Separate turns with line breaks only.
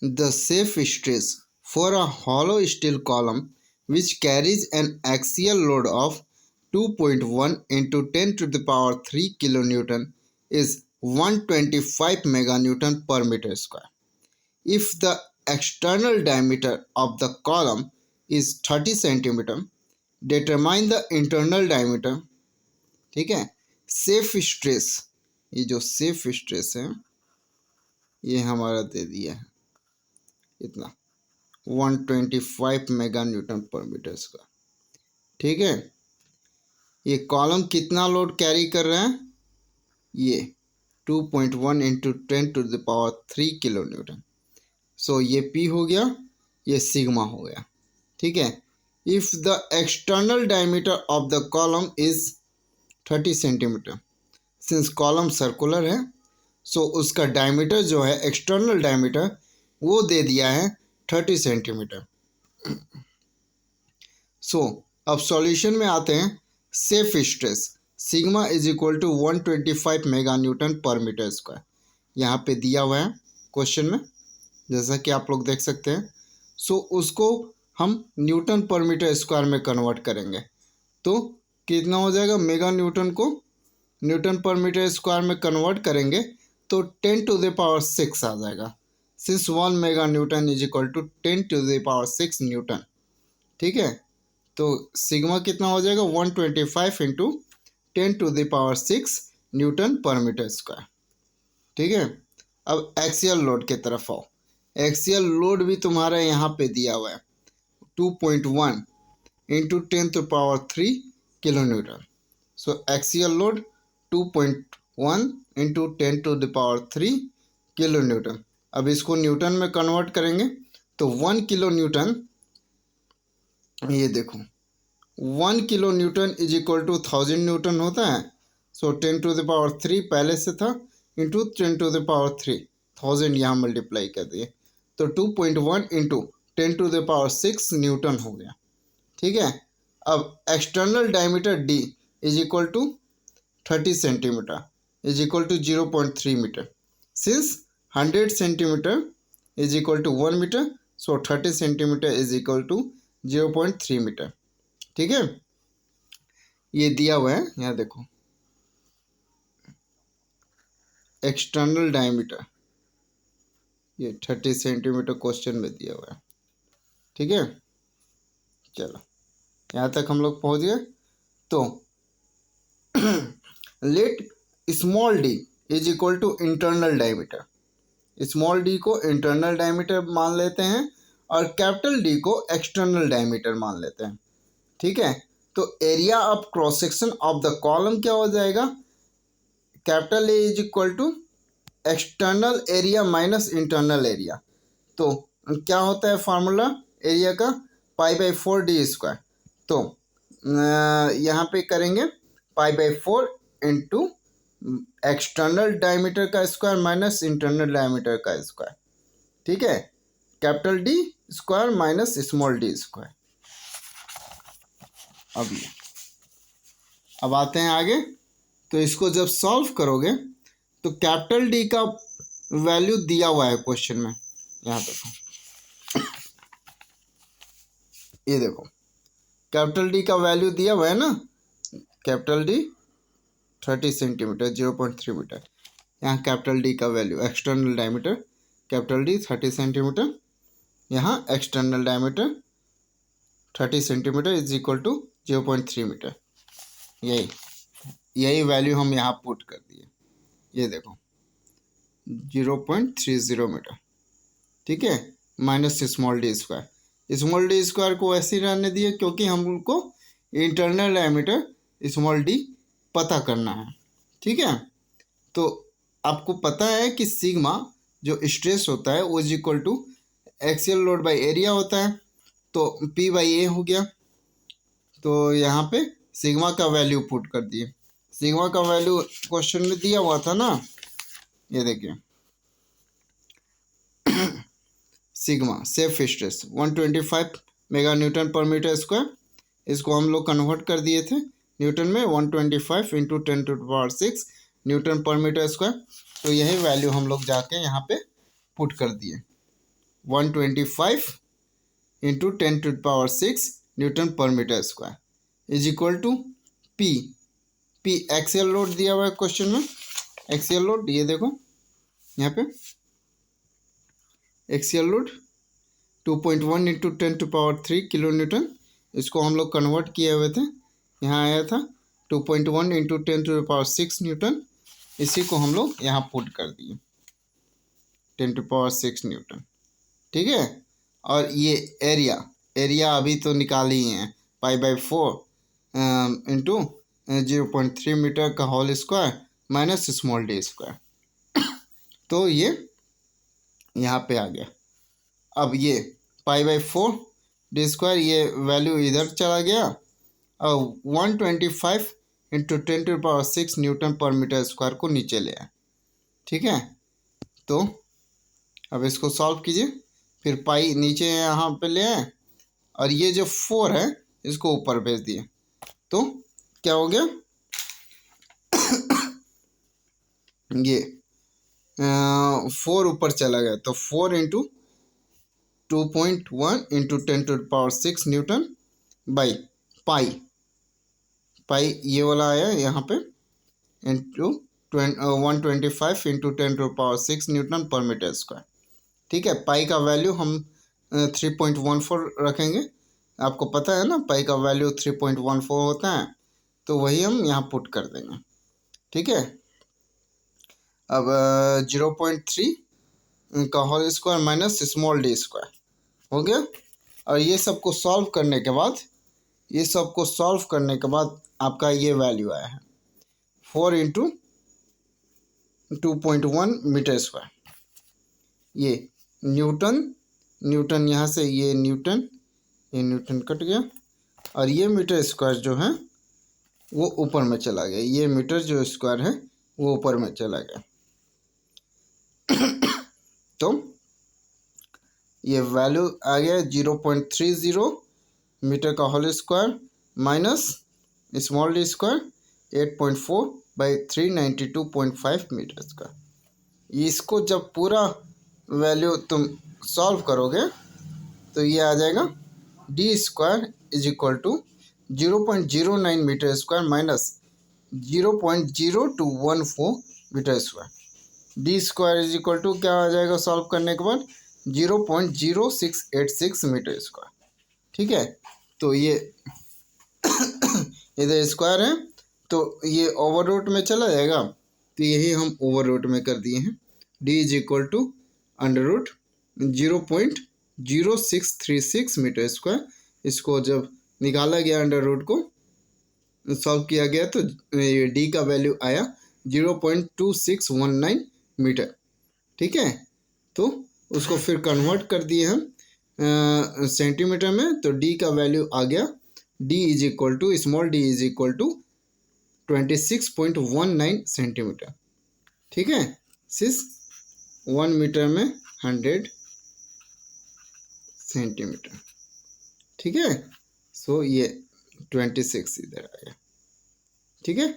The safe stress for a hollow steel column which carries an axial load of 2.1 into 10 to the power 3 kilonewton is 125 meganewton per meter square. If the external diameter of the column is 30 centimeter, determine the internal diameter. ठीक है। Safe stress, ये जो safe stress है ये हमारा दे दिया है इतना 125 mega newton per metre square. ठीक है। ये कॉलम कितना लोड कैरी कर रहे हैं, ये 2.1 into 10 to the power 3 kilo newton. So ये P हो गया, ये सिग्मा हो गया। ठीक है। If the external diameter of the column is 30 centimetre, since column circular है सो उसका डायमीटर जो है एक्सटर्नल डायमीटर वो दे दिया है 30 सेंटीमीटर। सो अब सॉल्यूशन में आते हैं। Safe stress sigma is equal to 125 mega newton per metre square यहाँ पे दिया हुआ है क्वेश्चन में, जैसा कि आप लोग देख सकते हैं। सो उसको हम न्यूटन पर मीटर स्क्वायर में कन्वर्ट करेंगे तो कितना हो जाएगा, मेगा न्यूटन को न्यूटन पर मीटर स्क्वायर में कन्वर्ट करेंगे तो 10 टू द पावर 6 आ जाएगा, since 1 mega newton is equal to 10 to the power 6 newton. ठीक है। तो सिग्मा कितना हो जाएगा 125 into 10 to the power 6 newton per metre square. ठीक है। अब एक्सियल लोड की तरफ आओ। एक्सियल लोड भी तुम्हारा यहाँ पे दिया हुआ है 2.1 into 10 to power 3 kilo newton. So axial load 2.1 into 10 to the power 3 kilo newton. अब इसको न्यूटन में कन्वर्ट करेंगे तो 1 किलो न्यूटन, ये देखो 1 kilo newton is equal to 1000 newton होता है। सो 10 टू द पावर 3 पहले से था इंटू 10 टू द पावर 3, 1000 यहाँ मल्टीप्लाई कर दिए तो 2.1 into 10 to the power 6 newton हो गया। ठीक है। अब external diameter D is equal to 30 centimetre is equal to 0.3 metre, since 100 centimetre is equal to 1 metre, so 30 centimetre is equal to 0.3 metre. ठीक है। ये दिया हुआ है यहाँ देखो, एक्सटर्नल डायमीटर ये 30 सेंटीमीटर क्वेश्चन में दिया हुआ है। ठीक है। चलो यहाँ तक हम लोग पहुँच गए। तो let small d is equal to internal diameter, small d को इंटरनल डायमीटर मान लेते हैं और कैपिटल डी को एक्सटर्नल डायमीटर मान लेते हैं। ठीक है। तो area of cross section of the column क्या हो जाएगा, capital A is equal to external area minus internal area. तो क्या होता है फार्मूला एरिया का, π/4 डी स्क्वायर। तो यहाँ पे करेंगे π/4 इंटू एक्सटर्नल डायमीटर का स्क्वायर माइनस इंटरनल डायमीटर का स्क्वायर। ठीक है। Capital D square minus small D square. अब आते हैं आगे। तो इसको जब सॉल्व करोगे तो कैपिटल डी का वैल्यू दिया हुआ है क्वेश्चन में, यहाँ देखो, ये देखो कैपिटल डी का वैल्यू दिया हुआ है ना, कैपिटल डी 30 सेंटीमीटर 0.3 मीटर। यहाँ कैपिटल डी का value external diameter capital D 30 centimetre, यहाँ external diameter 30 centimetre is equal to 0.3 metre. यही वैल्यू हम यहाँ पुट कर दिए, ये देखो 0.30 मीटर। ठीक है। Minus small D square, small D square को ऐसे ही रहने दिए क्योंकि हमको इंटरनल डायमीटर स्मॉल डी पता करना है। ठीक है। तो आपको पता है कि सिग्मा जो स्ट्रेस होता है वो is equal to axial load by area होता है, तो P/A हो गया। तो यहाँ पे सिग्मा का वैल्यू पुट कर दिए। सिग्मा का वैल्यू क्वेश्चन में दिया हुआ था ना, ये देखिए sigma safe stress 125 mega newton per metre square, इसको हम लोग कन्वर्ट कर दिए थे न्यूटन में 125 into 10 to the power 6 newton per metre square. तो यही वैल्यू हम लोग जाके यहाँ पे पुट कर दिए। 125 into 10⁶ newton per metre square is equal to P. P axial load दिया हुआ है क्वेश्चन में। एक्सियल लोड ये देखो यहाँ पे axial load 2.1 into 10⁻³ kilo Newton. इसको हम लोग कन्वर्ट किए हुए थे, यहाँ आया था 2.1 इंटू 10⁶ न्यूटन। इसी को हम लोग यहाँ पुट कर दिए 10⁶ न्यूटन। ठीक है। और ये एरिया अभी तो निकाल ही हैं, π/4 इंटू 0.3 मीटर का whole square minus small d square. तो ये यहाँ पे आ गया। अब ये π/4 d स्क्वायर ये वैल्यू इधर चला गया और 125 into 10⁶ newton per metre square को नीचे ले आए। ठीक है। तो अब इसको सॉल्व कीजिए, फिर पाई नीचे यहाँ पे ले आए और ये जो 4 है इसको ऊपर भेज दिए। तो क्या हो गया ये 4 ऊपर चला गया, तो 4 into 2.1 into 10⁶ Newton by pi ये वाला आया यहाँ पे into 125 into 10⁶ newton per metre square. ठीक है। पाई का वैल्यू हम 3.14 रखेंगे। आपको पता है ना पाई का वैल्यू 3.14 होता है, तो वही हम यहाँ पुट कर देंगे। ठीक है। अब 0.3 का whole square minus small d square हो गया। और ये सबको सॉल्व करने के बाद आपका ये वैल्यू आया है 4 इंटू 2.1 मीटर स्क्वायर। ये न्यूटन यहाँ से ये न्यूटन कट गया और ये मीटर स्क्वायर जो है वो ऊपर में चला गया। ये मीटर जो स्क्वायर है वो ऊपर में चला गया। तो ये वैल्यू आ गया 0.30 मीटर का whole square minus small d square 8.4/392.5 metre square. इसको जब पूरा वैल्यू तुम सॉल्व करोगे तो ये आ जाएगा d square is equal to 0.09 metre square minus 0.0214 metre square. d square is equal to क्या आ जाएगा सॉल्व करने के बाद 0.0686 मीटर स्क्वायर। ठीक है। तो ये इधर स्क्वायर है तो ये ओवर रूट में चला जाएगा, तो यही हम ओवर रूट में कर दिए हैं। d is equal to under root 0.0636 metre square. इसको जब निकाला गया अंडर रूट को सॉल्व किया गया तो d का वैल्यू आया 0.2619 मीटर। ठीक है। तो उसको फिर कन्वर्ट कर दिए हम सेंटीमीटर में, तो d का वैल्यू आ गया d is equal to small d is equal to 26.19 centimetre. ठीक है। सिस 1 मीटर में 100 सेंटीमीटर। ठीक है। सो ये 26 इधर आ गया। ठीक है।